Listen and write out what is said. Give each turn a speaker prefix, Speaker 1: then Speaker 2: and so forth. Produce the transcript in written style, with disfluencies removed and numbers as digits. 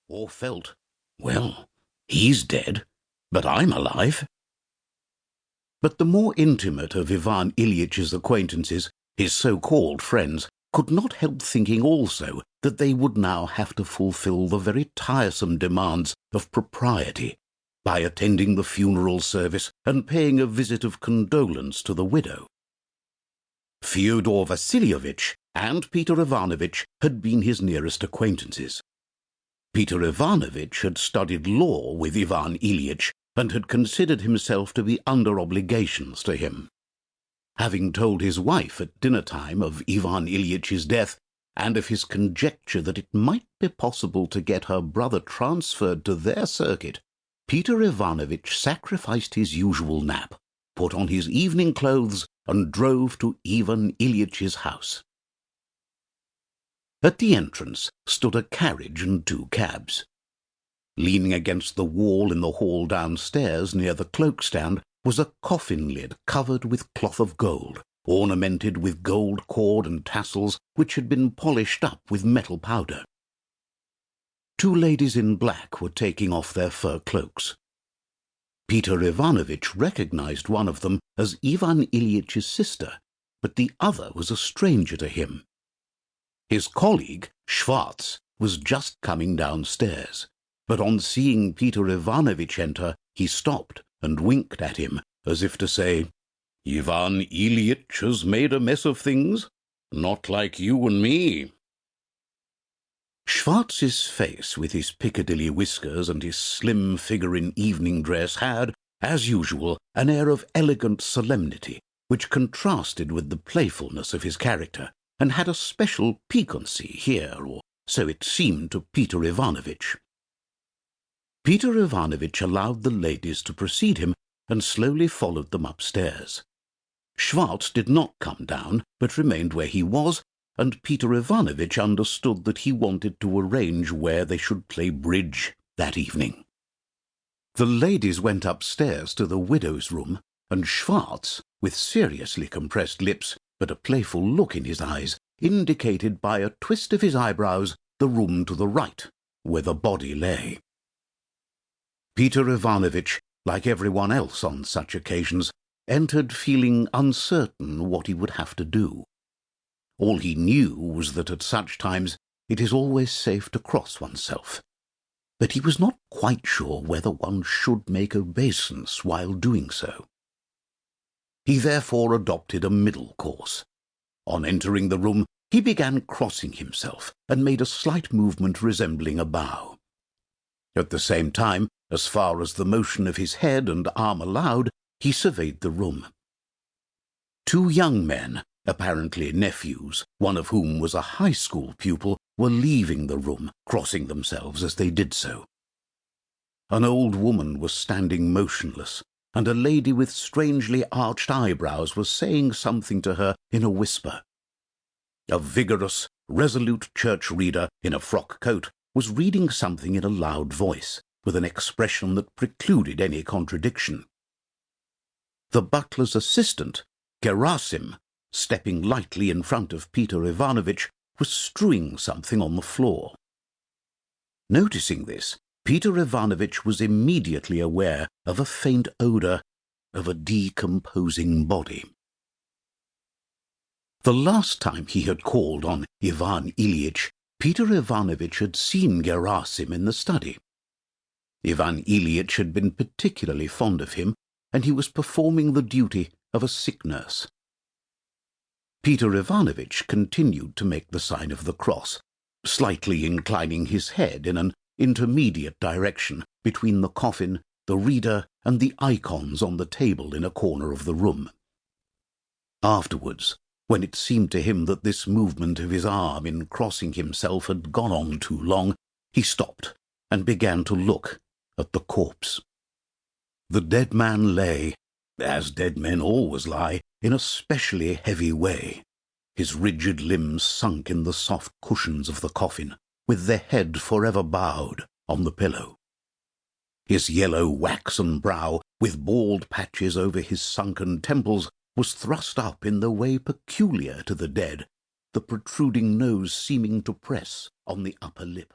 Speaker 1: or felt, well, he's dead, but I'm alive. But the more intimate of Ivan Ilyitch's acquaintances, his so-called friends, could not help thinking also that they would now have to fulfill the very tiresome demands of propriety by attending the funeral service and paying a visit of condolence to the widow. Fyodor Vassilievich and Peter Ivanovich had been his nearest acquaintances. Peter Ivanovich had studied law with Ivan Ilyich and had considered himself to be under obligations to him. Having told his wife at dinner-time of Ivan Ilyitch's death and of his conjecture that it might be possible to get her brother transferred to their circuit, Peter Ivanovich sacrificed his usual nap, put on his evening clothes, and drove to Ivan Ilyitch's house. At the entrance stood a carriage and 2 cabs. Leaning against the wall in the hall downstairs near the cloak-stand was a coffin lid covered with cloth of gold, ornamented with gold cord and tassels which had been polished up with metal powder. 2 ladies in black were taking off their fur cloaks. Peter Ivanovich recognized one of them as Ivan Ilyitch's sister, but the other was a stranger to him. His colleague, Schwartz, was just coming downstairs, but on seeing Peter Ivanovich enter, he stopped and winked at him, as if to say, "Ivan Ilyich has made a mess of things, not like you and me." Schwartz's face, with his Piccadilly whiskers and his slim figure in evening dress, had, as usual, an air of elegant solemnity, which contrasted with the playfulness of his character, and had a special piquancy here, or so it seemed to Peter Ivanovich. Peter Ivanovich allowed the ladies to precede him, and slowly followed them upstairs. Schwartz did not come down, but remained where he was, and Peter Ivanovich understood that he wanted to arrange where they should play bridge that evening. The ladies went upstairs to the widow's room, and Schwartz, with seriously compressed lips, but a playful look in his eyes, indicated by a twist of his eyebrows the room to the right, where the body lay. Peter Ivanovich, like everyone else on such occasions, entered feeling uncertain what he would have to do. All he knew was that at such times it is always safe to cross oneself, but he was not quite sure whether one should make obeisance while doing so. He therefore adopted a middle course. On entering the room, he began crossing himself and made a slight movement resembling a bow. At the same time, as far as the motion of his head and arm allowed, he surveyed the room. 2 young men, apparently nephews, one of whom was a high school pupil, were leaving the room, crossing themselves as they did so. An old woman was standing motionless, and a lady with strangely arched eyebrows was saying something to her in a whisper. A vigorous, resolute church reader in a frock coat was reading something in a loud voice, with an expression that precluded any contradiction. The butler's assistant, Gerasim, stepping lightly in front of Peter Ivanovich, was strewing something on the floor. Noticing this, Peter Ivanovich was immediately aware of a faint odour of a decomposing body. The last time he had called on Ivan Ilyich, Peter Ivanovich had seen Gerasim in the study. Ivan Ilyich had been particularly fond of him, and he was performing the duty of a sick nurse. Peter Ivanovich continued to make the sign of the cross, slightly inclining his head in an intermediate direction between the coffin, the reader, and the icons on the table in a corner of the room. Afterwards, when it seemed to him that this movement of his arm in crossing himself had gone on too long, he stopped and began to look at the corpse. The dead man lay, as dead men always lie, in a specially heavy way, his rigid limbs sunk in the soft cushions of the coffin, with their head forever bowed on the pillow. His yellow waxen brow, with bald patches over his sunken temples, was thrust up in the way peculiar to the dead, the protruding nose seeming to press on the upper lip.